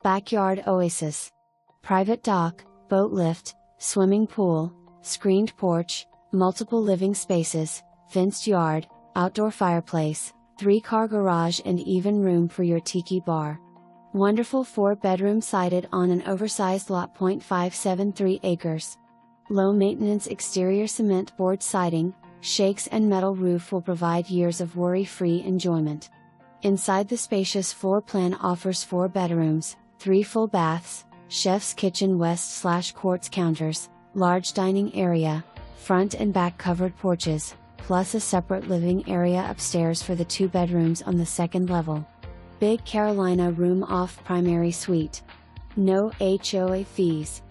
Backyard Oasis. Private dock, boat lift, swimming pool, screened porch, multiple living spaces, fenced yard, outdoor fireplace, 3-car garage and even room for your Tiki Bar. Wonderful 4-bedroom sited on an oversized lot. 0.573 acres. Low maintenance exterior cement board siding, shakes and metal roof will provide years of worry-free enjoyment. Inside, the spacious floor plan offers 4 bedrooms, 3 full baths, chef's kitchen west/quartz counters, large dining area, front and back covered porches, plus a separate living area upstairs for the 2 bedrooms on the 2nd level. Big Carolina room off primary suite. No HOA fees.